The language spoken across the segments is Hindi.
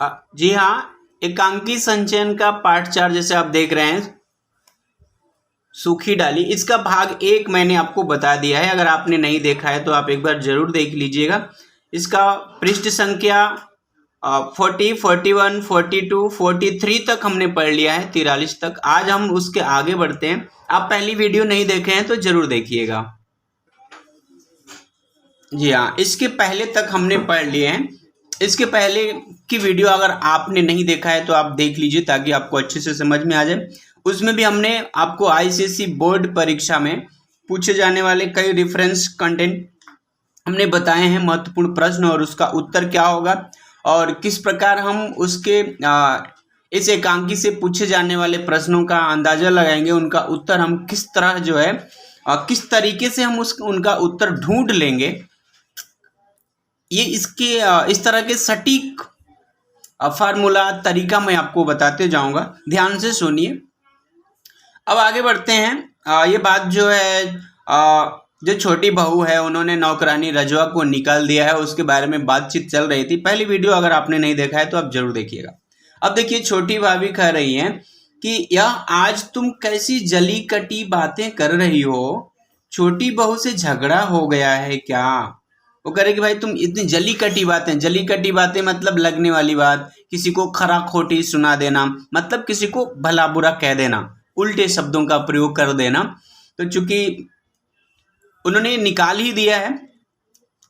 जी हाँ, एकांकी संचयन का पाठ 4 जैसे आप देख रहे हैं, सूखी डाली, इसका भाग 1 मैंने आपको बता दिया है। अगर आपने नहीं देखा है तो आप एक बार जरूर देख लीजिएगा। इसका पृष्ठ संख्या 40, 41, 42, 43 तक हमने पढ़ लिया है, 43 तक। आज हम उसके आगे बढ़ते हैं। आप पहली वीडियो नहीं देखे हैं तो जरूर देखिएगा। जी हाँ, इसके पहले तक हमने पढ़ लिए हैं। इसके पहले की वीडियो अगर आपने नहीं देखा है तो आप देख लीजिए ताकि आपको अच्छे से समझ में आ जाए। उसमें भी हमने आपको आईसीएसई बोर्ड परीक्षा में पूछे जाने वाले कई रेफरेंस कंटेंट हमने बताए हैं, महत्वपूर्ण प्रश्न और उसका उत्तर क्या होगा और किस प्रकार हम उसके इस एकांकी से पूछे जाने वाले प्रश्नों का अंदाजा लगाएंगे, उनका उत्तर हम किस तरह जो है किस तरीके से हम उनका उत्तर ढूंढ लेंगे। ये इसके इस तरह के सटीक फार्मूला तरीका मैं आपको बताते जाऊंगा, ध्यान से सुनिए। अब आगे बढ़ते हैं। ये बात जो है जो छोटी बहू है उन्होंने नौकरानी रजवा को निकाल दिया है, उसके बारे में बातचीत चल रही थी। पहली वीडियो अगर आपने नहीं देखा है तो आप जरूर देखिएगा। अब देखिए, छोटी भाभी कह रही हैं कि यह आज तुम कैसी जली कटी बातें कर रही हो, छोटी बहू से झगड़ा हो गया है क्या? वो कह रहे कि भाई तुम इतनी जली कटी बातें मतलब लगने वाली बात, किसी को खरा खोटी सुना देना, मतलब किसी को भला बुरा कह देना, उल्टे शब्दों का प्रयोग कर देना। तो चूंकि उन्होंने निकाल ही दिया है,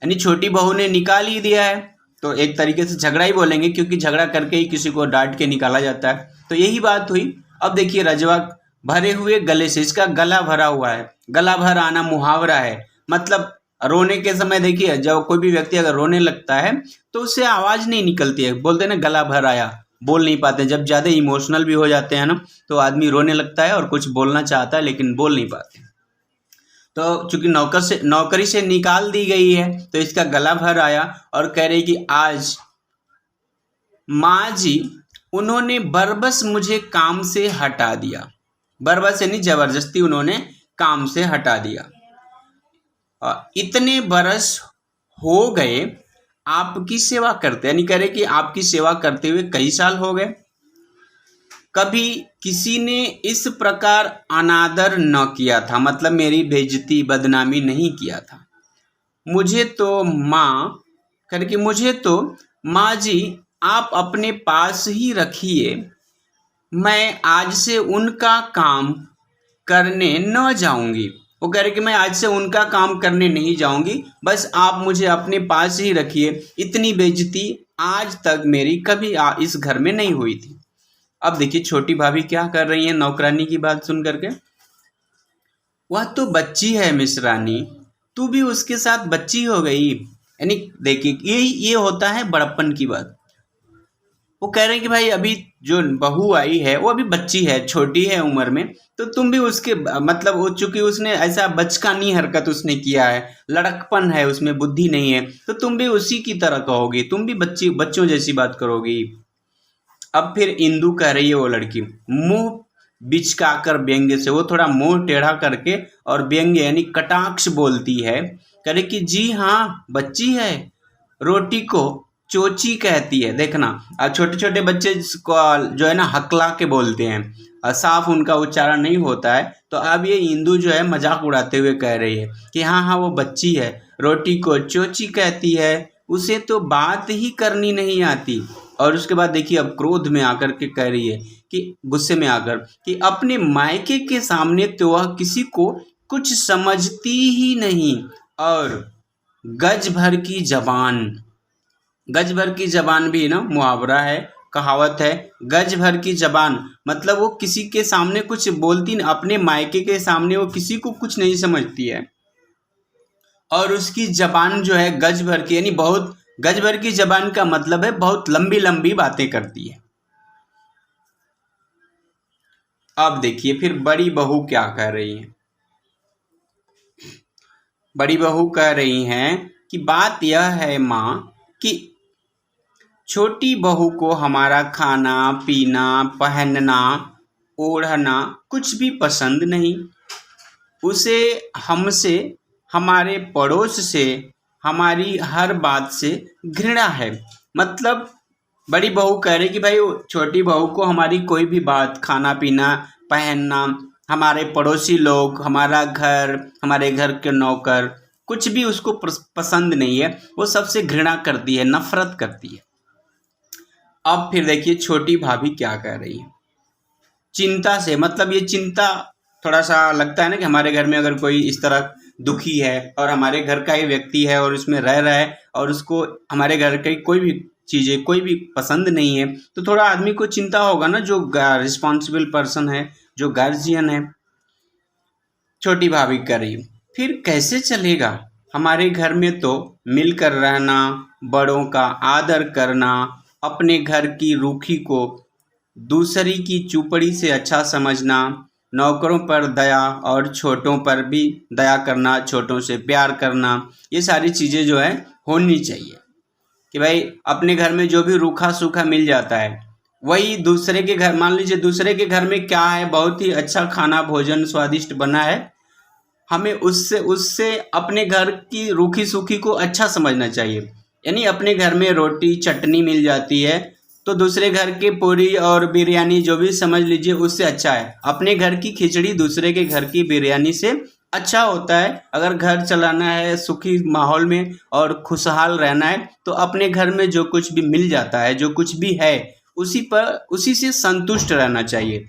यानी छोटी बहू ने निकाल ही दिया है, तो एक तरीके से झगड़ा ही बोलेंगे, क्योंकि झगड़ा करके ही किसी को डांट के निकाला जाता है। तो यही बात हुई। अब देखिए, रजवा भरे हुए गले से, इसका गला भरा हुआ है। गला भर आना मुहावरा है, मतलब रोने के समय देखिए, जब कोई भी व्यक्ति अगर रोने लगता है तो उससे आवाज नहीं निकलती है, बोलते हैं ना गला भर आया, बोल नहीं पाते। जब ज्यादा इमोशनल भी हो जाते हैं ना तो आदमी रोने लगता है और कुछ बोलना चाहता है लेकिन बोल नहीं पाते। तो चूंकि नौकरी से निकाल दी गई है तो इसका गला भर आया और कह रही कि आज माँ जी उन्होंने बरबस मुझे काम से हटा दिया। बरबस यानी जबरदस्ती उन्होंने काम से हटा दिया। इतने बरस हो गए आपकी सेवा करते, यानी कह रहे कि आपकी सेवा करते हुए कई साल हो गए, कभी किसी ने इस प्रकार अनादर न किया था, मतलब मेरी बेइज्जती बदनामी नहीं किया था। मुझे तो माँ जी आप अपने पास ही रखिए, मैं आज से उनका काम करने न जाऊंगी। वो कह रहे कि मैं आज से उनका काम करने नहीं जाऊंगी, बस आप मुझे अपने पास ही रखिए। इतनी बेइज्जती आज तक मेरी कभी इस घर में नहीं हुई थी। अब देखिए छोटी भाभी क्या कर रही है नौकरानी की बात सुन करके। वह तो बच्ची है मिश्रानी, तू भी उसके साथ बच्ची हो गई। यानी देखिए, ये होता है बड़प्पन की बात। वो कह रहे हैं कि भाई अभी जो बहू आई है वो अभी बच्ची है, छोटी है उम्र में, तो तुम भी उसके मतलब वो चूंकि उसने ऐसा बचकानी हरकत उसने किया है, लड़कपन है उसमें, बुद्धि नहीं है, तो तुम भी उसी की तरह कहोगी, तुम भी बच्चों जैसी बात करोगी। अब फिर इंदु कह रही है, वो लड़की मुंह बिचकाकर व्यंग्य से, वो थोड़ा मुंह टेढ़ा करके और व्यंग्य यानी कटाक्ष बोलती है, करे कि जी हाँ बच्ची है, रोटी को चोची कहती है। देखना, छोटे छोटे बच्चे जो है ना हकला के बोलते हैं, साफ उनका उच्चारण नहीं होता है। तो अब ये इंदु जो है मजाक उड़ाते हुए कह रही है कि हाँ हाँ वो बच्ची है, रोटी को चोची कहती है, उसे तो बात ही करनी नहीं आती। और उसके बाद देखिए अब क्रोध में आकर के कह रही है कि गुस्से में आकर कि अपने मायके के सामने तो वह किसी को कुछ समझती ही नहीं, और गज भर की जबान भी ना मुहावरा है, कहावत है। गज भर की जबान मतलब वो किसी के सामने कुछ बोलती नहीं, अपने मायके के सामने वो किसी को कुछ नहीं समझती है। और उसकी जबान जो है गज भर की, यानी बहुत, गज भर की जबान का मतलब है बहुत लंबी लंबी बातें करती है। अब देखिए फिर बड़ी बहू क्या कह रही है। बड़ी बहू कह रही हैं कि बात यह है माँ कि छोटी बहू को हमारा खाना पीना पहनना ओढ़ना कुछ भी पसंद नहीं। उसे हमसे, हमारे पड़ोस से, हमारी हर बात से घृणा है। मतलब बड़ी बहू कह रही कि भाई छोटी बहू को हमारी कोई भी बात, खाना पीना, पहनना, हमारे पड़ोसी लोग, हमारा घर, हमारे घर के नौकर, कुछ भी उसको पसंद नहीं है। वो सबसे घृणा करती है, नफरत करती है। अब फिर देखिए छोटी भाभी क्या कह रही है। चिंता से, मतलब ये चिंता थोड़ा सा लगता है ना कि हमारे घर में अगर कोई इस तरह दुखी है और हमारे घर का ही व्यक्ति है और उसमें रह रहा है और उसको हमारे घर की कोई भी चीज़ें, कोई भी पसंद नहीं है, तो थोड़ा आदमी को चिंता होगा ना, जो रिस्पॉन्सिबल पर्सन है, जो गार्जियन है। छोटी भाभी कर रही, फिर कैसे चलेगा? हमारे घर में तो मिलकर रहना, बड़ों का आदर करना, अपने घर की रूखी को दूसरी की चूपड़ी से अच्छा समझना, नौकरों पर दया और छोटों पर भी दया करना, छोटों से प्यार करना, ये सारी चीज़ें जो है होनी चाहिए। कि भाई अपने घर में जो भी रूखा सूखा मिल जाता है वही दूसरे के घर, मान लीजिए दूसरे के घर में क्या है, बहुत ही अच्छा खाना भोजन स्वादिष्ट बना है, हमें उससे उससे अपने घर की रूखी सूखी को अच्छा समझना चाहिए। यानी अपने घर में रोटी चटनी मिल जाती है तो दूसरे घर के पूरी और बिरयानी जो भी समझ लीजिए उससे अच्छा है। अपने घर की खिचड़ी दूसरे के घर की बिरयानी से अच्छा होता है। अगर घर चलाना है सुखी माहौल में और खुशहाल रहना है तो अपने घर में जो कुछ भी मिल जाता है, जो कुछ भी है, उसी से संतुष्ट रहना चाहिए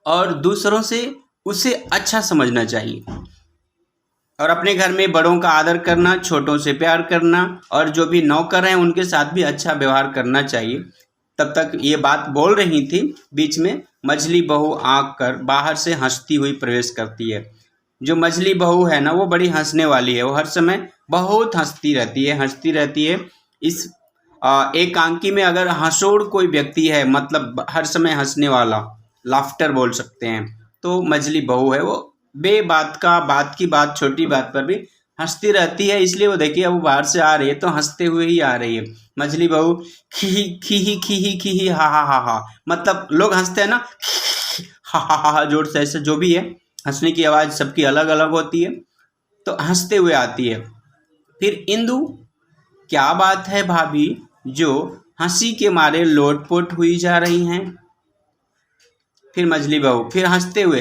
और दूसरों से उसे अच्छा समझना चाहिए। और अपने घर में बड़ों का आदर करना, छोटों से प्यार करना और जो भी नौकर हैं उनके साथ भी अच्छा व्यवहार करना चाहिए। तब तक ये बात बोल रही थी, बीच में मझली बहू आकर बाहर से हंसती हुई प्रवेश करती है। जो मझली बहू है ना वो बड़ी हंसने वाली है, वो हर समय बहुत हंसती रहती है। इस एकांकी में अगर हंसोड़ कोई व्यक्ति है, मतलब हर समय हंसने वाला, लाफ्टर बोल सकते हैं, तो मझली बहू है। वो बात की बात, छोटी बात पर भी हंसती रहती है। इसलिए वो देखिए अब वो बाहर से आ रही है तो हंसते हुए ही आ रही है। मझली बहू खी ही हा, मतलब लोग हंसते हैं ना, हा जोर से, ऐसे जो भी है, हंसने की आवाज़ सबकी अलग अलग होती है, तो हंसते हुए आती है। फिर इंदु, क्या बात है भाभी जो हंसी के मारे लोटपोट हुई जा रही हैं? फिर मझली बहू फिर हंसते हुए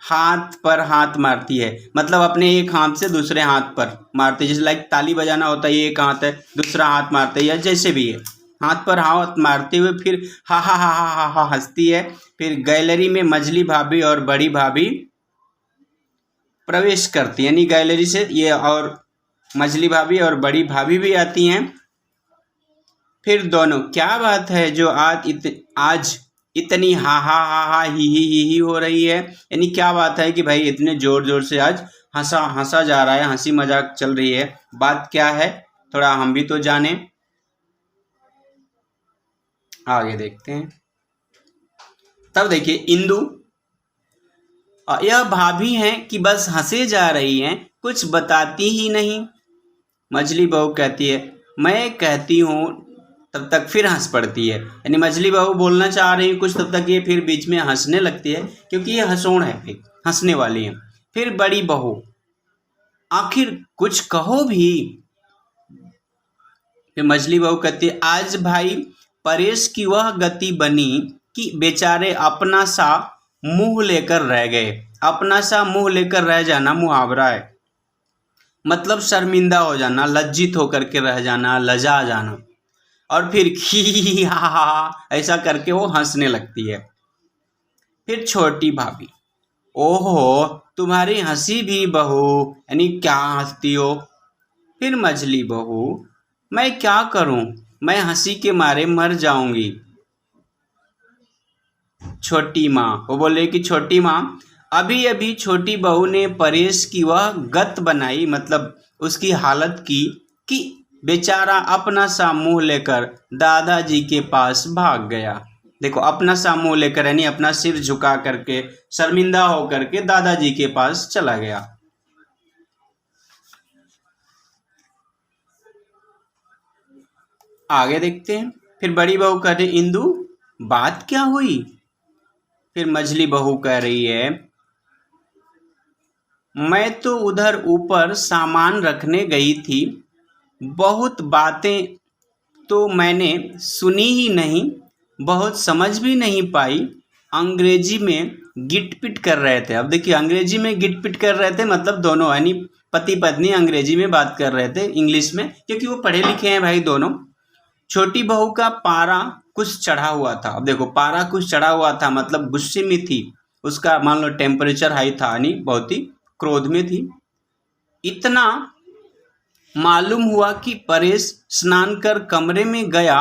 हाथ पर हाथ मारती है, मतलब अपने एक हाथ से दूसरे हाथ पर मारती है, जैसे लाइक ताली बजाना होता है, ये एक हाथ है दूसरा हाथ मारते है, या जैसे भी है, हाथ पर हाथ मारते हुए फिर हा हंसती है। फिर गैलरी में मझली भाभी और बड़ी भाभी प्रवेश करती है, यानी गैलरी से ये और मझली भाभी और बड़ी भाभी भी आती हैं। फिर दोनों, क्या बात है जो आज इतनी हा ही हो रही है? यानी क्या बात है कि भाई इतने जोर जोर से आज हंसा जा रहा है, हंसी मजाक चल रही है, बात क्या है, थोड़ा हम भी तो जाने। आगे देखते हैं। तब देखिए इंदु, यह भाभी हैं कि बस हंसे जा रही हैं, कुछ बताती ही नहीं। मझली बहू कहती है, मैं कहती हूँ, तब तक फिर हंस पड़ती है। यानी मझली बहू बोलना चाह रही है कुछ, तब तक ये फिर बीच में हंसने लगती है, क्योंकि ये हंसोड़ है, फिर हंसने वाली है। फिर बड़ी बहू, आखिर कुछ कहो भी। फिर मझली बहू कहती है, आज भाई परेश की वह गति बनी कि बेचारे अपना सा मुंह लेकर रह गए। अपना सा मुंह लेकर रह जाना मुहावरा है, मतलब शर्मिंदा हो जाना, लज्जित होकर के रह जाना, लजा जाना। और फिर खी हा ऐसा करके वो हंसने लगती है। फिर छोटी भाभी, ओहो तुम्हारी हंसी भी बहू, यानी क्या हंसती हो? फिर मझली बहू, मैं क्या करूं, मैं हंसी के मारे मर जाऊंगी। छोटी माँ, वो बोले कि छोटी माँ, अभी अभी छोटी बहू ने परेश की वह गत बनाई, मतलब उसकी हालत की, कि बेचारा अपना सा मुंह लेकर दादाजी के पास भाग गया। देखो, अपना सा मुंह लेकर यानी अपना सिर झुका करके, शर्मिंदा होकर के दादाजी के पास चला गया। आगे देखते हैं। फिर बड़ी बहू कहते, इंदु बात क्या हुई? फिर मझली बहू कह रही है, मैं तो उधर ऊपर सामान रखने गई थी, बहुत बातें तो मैंने सुनी ही नहीं, बहुत समझ भी नहीं पाई, अंग्रेजी में गिट पिट कर रहे थे। अब देखिए, अंग्रेजी में गिट पिट कर रहे थे मतलब दोनों, यानी पति पत्नी अंग्रेजी में बात कर रहे थे, इंग्लिश में, क्योंकि वो पढ़े लिखे हैं भाई दोनों। छोटी बहू का पारा कुछ चढ़ा हुआ था। अब देखो, पारा कुछ चढ़ा हुआ था मतलब गुस्से में थी, उसका मान लो टेम्परेचर हाई था, यानी बहुत ही क्रोध में थी। इतना मालूम हुआ कि परेश स्नान कर कमरे में गया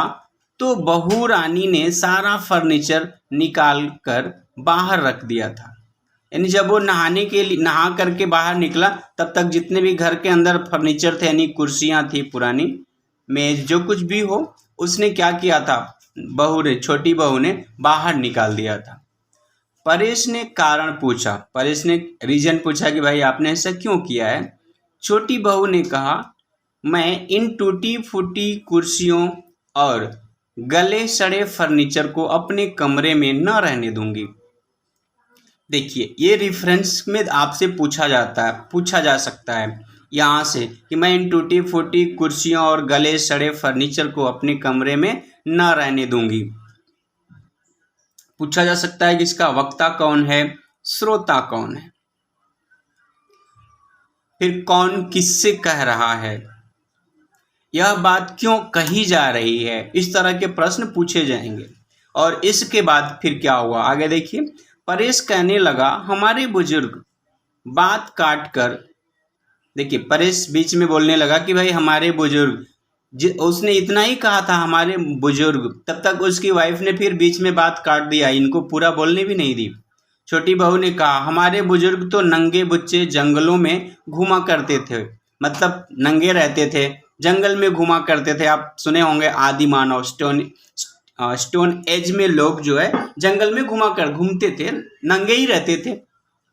तो बहू रानी ने सारा फर्नीचर निकाल कर बाहर रख दिया था। यानी जब वो नहा करके बाहर निकला, तब तक जितने भी घर के अंदर फर्नीचर थे, यानी कुर्सियां थी, पुरानी मेज, जो कुछ भी हो, उसने क्या किया था, छोटी बहू ने बाहर निकाल दिया था। परेश ने कारण पूछा, परेश ने रीजन पूछा कि भाई आपने ऐसा क्यों किया है। छोटी बहू ने कहा, मैं इन टूटी फूटी कुर्सियों और गले सड़े फर्नीचर को अपने कमरे में न रहने दूंगी। देखिए, ये रेफरेंस में आपसे पूछा जा सकता है यहाँ से कि मैं इन टूटी फूटी कुर्सियों और गले सड़े फर्नीचर को अपने कमरे में न रहने दूंगी। पूछा जा सकता है कि इसका वक्ता कौन है, श्रोता कौन है, फिर कौन किससे कह रहा है, यह बात क्यों कही जा रही है। इस तरह के प्रश्न पूछे जाएंगे। और इसके बाद फिर क्या हुआ, आगे देखिए। परेश कहने लगा, हमारे बुजुर्ग, बात काट कर, देखिए परेश बीच में बोलने लगा कि भाई हमारे बुजुर्ग, उसने इतना ही कहा था हमारे बुजुर्ग, तब तक उसकी वाइफ ने फिर बीच में बात काट दिया, इनको पूरा बोलने भी नहीं दी। छोटी बहू ने कहा, हमारे बुजुर्ग तो नंगे बुच्चे जंगलों में घुमा करते थे, मतलब नंगे रहते थे, जंगल में घुमा करते थे। आप सुने होंगे आदि मानव, स्टोन एज में लोग जो है जंगल में घूमते थे, नंगे ही रहते थे,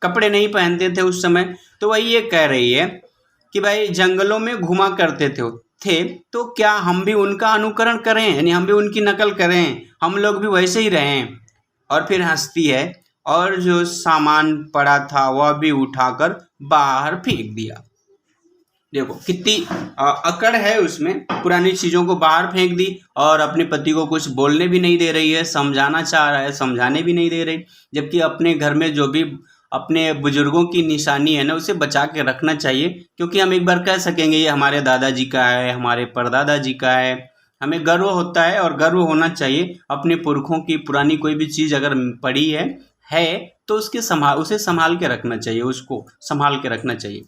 कपड़े नहीं पहनते थे उस समय। तो वही ये कह रही है कि भाई जंगलों में घुमा करते थे, तो क्या हम भी उनका अनुकरण करें, यानी हम भी उनकी नकल करें, हम लोग भी वैसे ही रहें। और फिर हंसती है, और जो सामान पड़ा था वह भी उठाकर बाहर फेंक दिया। देखो कितनी अकड़ है उसमें, पुरानी चीज़ों को बाहर फेंक दी और अपने पति को कुछ बोलने भी नहीं दे रही है, समझाना चाह रहा है, समझाने भी नहीं दे रही। जबकि अपने घर में जो भी अपने बुजुर्गों की निशानी है ना, उसे बचा के रखना चाहिए, क्योंकि हम एक बार कह सकेंगे ये हमारे दादाजी का है, हमारे परदादा जी का है। हमें गर्व होता है और गर्व होना चाहिए अपने पुरखों की। पुरानी कोई भी चीज़ अगर पड़ी है तो उसे संभाल के रखना चाहिए, उसको संभाल के रखना चाहिए।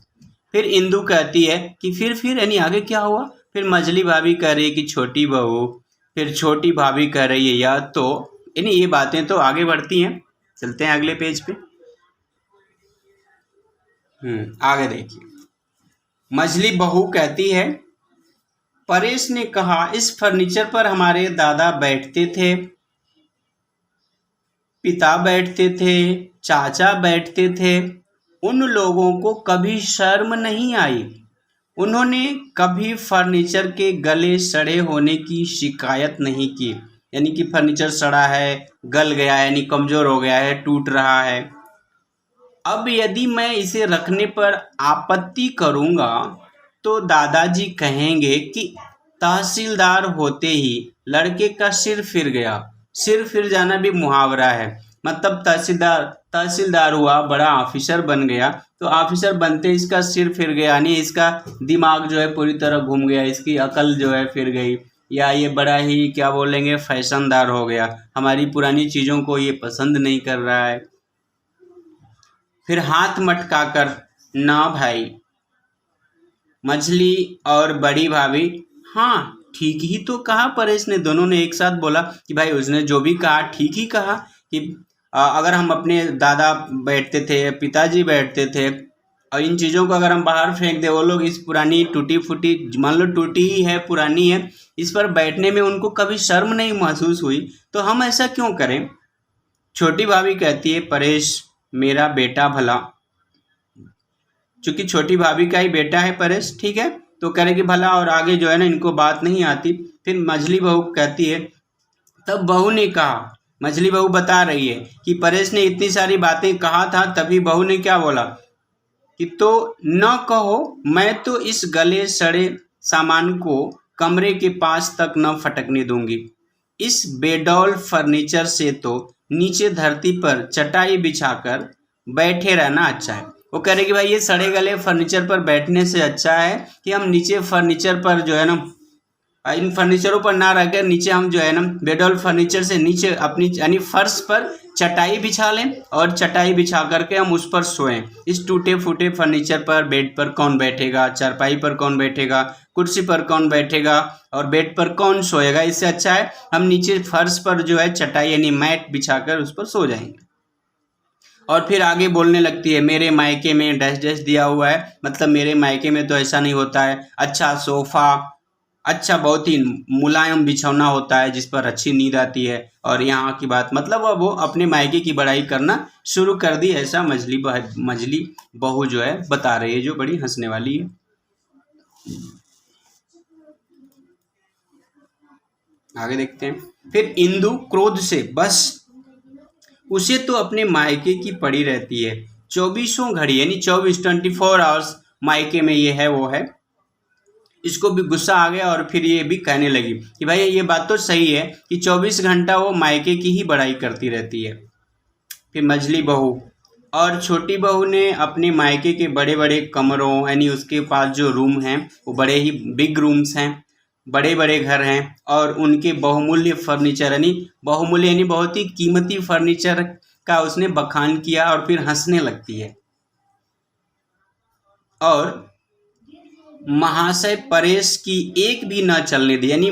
फिर इंदु कहती है कि फिर यानी आगे क्या हुआ। फिर मझली भाभी कह रही है कि छोटी बहू, फिर छोटी भाभी कह रही है या तो, यानी ये बातें तो आगे बढ़ती हैं। चलते हैं अगले पेज पे। आगे देखिए, मझली बहू कहती है, परेश ने कहा, इस फर्नीचर पर हमारे दादा बैठते थे, पिता बैठते थे, चाचा बैठते थे, उन लोगों को कभी शर्म नहीं आई। उन्होंने कभी फर्नीचर के गले सड़े होने की शिकायत नहीं की, यानी कि फर्नीचर सड़ा है, गल गया है, यानी कमज़ोर हो गया है, टूट रहा है। अब यदि मैं इसे रखने पर आपत्ति करूँगा तो दादाजी कहेंगे कि तहसीलदार होते ही लड़के का सिर फिर गया। सिर फिर जाना भी मुहावरा है, मतलब तहसीलदार हुआ, बड़ा ऑफिसर बन गया, तो ऑफिसर बनते इसका सिर फिर गया, यानी इसका दिमाग जो है पूरी तरह घूम गया, इसकी अकल जो है फिर गई, या ये बड़ा ही क्या बोलेंगे फैशनदार हो गया, हमारी पुरानी चीज़ों को ये पसंद नहीं कर रहा है। फिर हाथ मटका कर, ना भाई। मछली और बड़ी भाभी, हाँ ठीक ही तो कहा परेश ने। दोनों ने एक साथ बोला कि भाई उसने जो भी कहा ठीक ही कहा, कि अगर हम अपने दादा बैठते थे, पिताजी बैठते थे, और इन चीज़ों को अगर हम बाहर फेंक दे, वो लोग इस पुरानी टूटी फूटी, मान लो टूटी ही है, पुरानी है, इस पर बैठने में उनको कभी शर्म नहीं महसूस हुई, तो हम ऐसा क्यों करें। छोटी भाभी कहती है, परेश मेरा बेटा भला, चूंकि छोटी भाभी का ही बेटा है परेश, ठीक है, तो कह रहे कि भला, और आगे जो है ना इनको बात नहीं आती। फिर मझली बहू कहती है, तब बहू ने कहा, मझली बहू बता रही है कि परेश ने इतनी सारी बातें कहा था, तभी बहू ने क्या बोला कि तो न कहो, मैं तो इस गले सड़े सामान को कमरे के पास तक न फटकने दूंगी। इस बेडौल फर्नीचर से तो नीचे धरती पर चटाई बिछाकर बैठे रहना अच्छा है। वो कह रहे कि भाई ये सड़े गले फर्नीचर पर बैठने से अच्छा है कि हम नीचे फर्नीचर पर जो है ना, इन फर्नीचरों पर ना रहकर नीचे हम जो है ना बेडौल फर्नीचर से नीचे अपनी यानी फर्श पर चटाई बिछा लें और चटाई बिछा करके हम उस पर सोएं। इस टूटे फूटे फर्नीचर पर बेड पर कौन बैठेगा, चारपाई पर कौन बैठेगा, कुर्सी पर कौन बैठेगा और बेड पर कौन सोएगा। इससे अच्छा है हम नीचे फर्श पर जो है चटाई यानी मैट बिछाकर उस पर सो जाएंगे। और फिर आगे बोलने लगती है, मेरे मायके में डैश डैश दिया हुआ है, मतलब मेरे मायके में तो ऐसा नहीं होता है। अच्छा सोफा, अच्छा बहुत ही मुलायम बिछौना होता है जिस पर अच्छी नींद आती है। और यहाँ की बात मतलब वो अपने मायके की बड़ाई करना शुरू कर दी। ऐसा मजली बहू जो है बता रही है, जो बड़ी हंसने वाली है। आगे देखते हैं। फिर इंदु क्रोध से बस उसे तो अपने मायके की पड़ी रहती है, 24 घड़ी यानी 24 आवर्स मायके में ये है वो है। इसको भी गुस्सा आ गया और फिर ये भी कहने लगी कि भाई ये बात तो सही है कि 24 घंटा वो मायके की ही बड़ाई करती रहती है। फिर मझली बहू और छोटी बहू ने अपने मायके के बड़े बड़े कमरों यानी उसके पास जो रूम हैं वो बड़े ही बिग रूम्स हैं, बड़े बड़े घर हैं और उनके बहुमूल्य फर्नीचर यानी बहुमूल्य यानी बहुत ही कीमती फर्नीचर का उसने बखान किया और फिर हंसने लगती है। और महाशय परेश की एक भी न चलने दी, यानी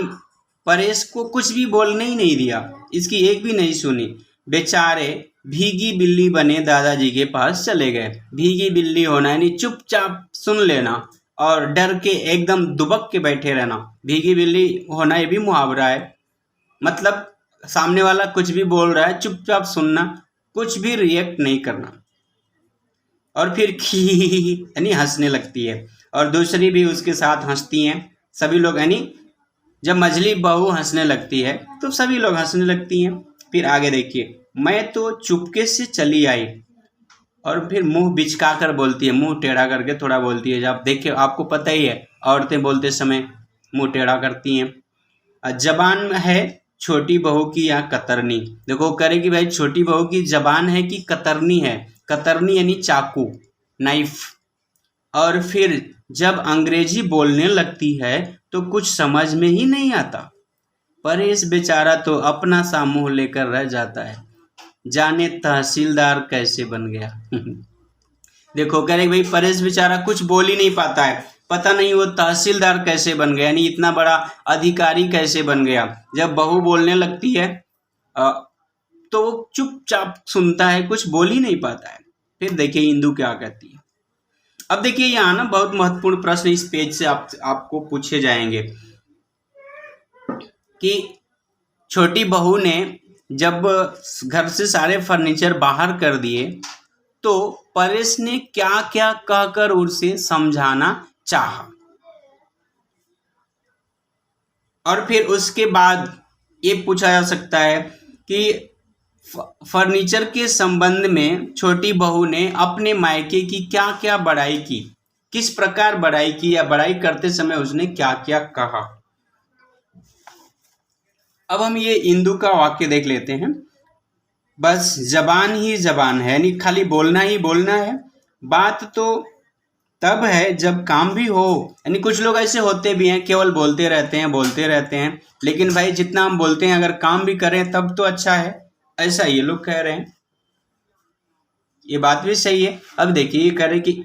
परेश को कुछ भी बोलने ही नहीं दिया, इसकी एक भी नहीं सुनी। बेचारे भीगी बिल्ली बने दादाजी के पास चले गए। भीगी बिल्ली होना यानी चुपचाप सुन लेना और डर के एकदम दुबक के बैठे रहना। भीगी बिल्ली होना ये भी मुहावरा है, मतलब सामने वाला कुछ भी बोल रहा है चुपचाप सुनना, कुछ भी रिएक्ट नहीं करना। और फिर खी यानी हंसने लगती है और दूसरी भी उसके साथ हंसती हैं। सभी लोग यानी जब मझली बहू हंसने लगती है तो सभी लोग हंसने लगती हैं। फिर आगे देखिए, मैं तो चुपके से चली आई और फिर मुंह बिचका कर बोलती है, मुंह टेढ़ा करके थोड़ा बोलती है। जब देखिए आपको पता ही है औरतें बोलते समय मुंह टेढ़ा करती हैं। जबान है छोटी बहू की या कतरनी। देखो करेगी भाई छोटी बहू की जबान है कि कतरनी है। कतरनी यानी चाकू, नाइफ। और फिर जब अंग्रेजी बोलने लगती है तो कुछ समझ में ही नहीं आता। परेश बेचारा तो अपना सा मुंह लेकर रह जाता है, जाने तहसीलदार कैसे बन गया। देखो कह रहे भाई परेश बेचारा कुछ बोल ही नहीं पाता है, पता नहीं वो तहसीलदार कैसे बन गया, यानी इतना बड़ा अधिकारी कैसे बन गया। जब बहू बोलने लगती है तो वो चुपचाप सुनता है, कुछ बोल ही नहीं पाता है। फिर देखिए इंदु क्या कहती है। अब देखिए यहाँ ना बहुत महत्वपूर्ण प्रश्न इस पेज से आपको पूछे जाएंगे कि छोटी बहू ने जब घर से सारे फर्नीचर बाहर कर दिए तो परेश ने क्या क्या कहकर उसे समझाना चाहा। और फिर उसके बाद ये पूछा जा सकता है कि फर्नीचर के संबंध में छोटी बहू ने अपने मायके की क्या क्या बड़ाई की, किस प्रकार बड़ाई की या बड़ाई करते समय उसने क्या क्या कहा। अब हम ये इंदु का वाक्य देख लेते हैं। बस जबान ही जबान है, यानी खाली बोलना ही बोलना है। बात तो तब है जब काम भी हो, यानी कुछ लोग ऐसे होते भी हैं केवल बोलते रहते हैं, लेकिन भाई जितना हम बोलते हैं अगर काम भी करें तब तो अच्छा है, ऐसा ये लोग कह रहे हैं। ये बात भी सही है। अब देखिए ये कह रहे कि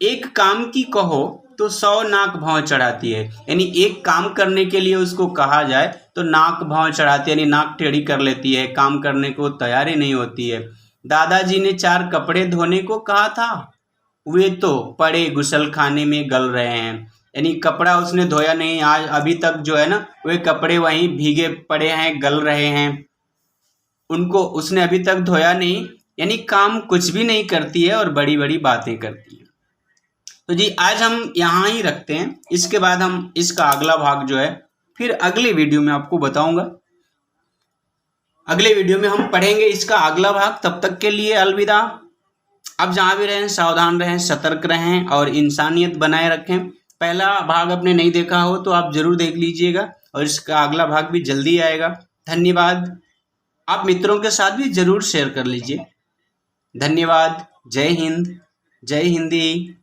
एक काम की कहो तो 100 नाक भाव चढ़ाती है, यानी एक काम करने के लिए उसको कहा जाए तो नाक भाव चढ़ाती है, यानी नाक टेढ़ी कर लेती है, काम करने को तैयारी नहीं होती है। दादाजी ने 4 कपड़े धोने को कहा था, वे तो पड़े गुसलखाने में गल रहे हैं, यानी कपड़ा उसने धोया नहीं, आज अभी तक जो है ना वे कपड़े वहीं भीगे पड़े हैं, गल रहे हैं, उनको उसने अभी तक धोया नहीं, यानी काम कुछ भी नहीं करती है और बड़ी बड़ी बातें करती है। तो जी आज हम यहाँ ही रखते हैं, इसके बाद हम इसका अगला भाग जो है फिर अगले वीडियो में आपको बताऊंगा। अगले वीडियो में हम पढ़ेंगे इसका अगला भाग। तब तक के लिए अलविदा। अब जहाँ भी रहें सावधान रहें, सतर्क रहें और इंसानियत बनाए रखें। पहला भाग आपने नहीं देखा हो तो आप जरूर देख लीजिएगा, और इसका अगला भाग भी जल्दी आएगा। धन्यवाद। आप मित्रों के साथ भी जरूर शेयर कर लीजिए। धन्यवाद। जय हिंद, जय हिंदी।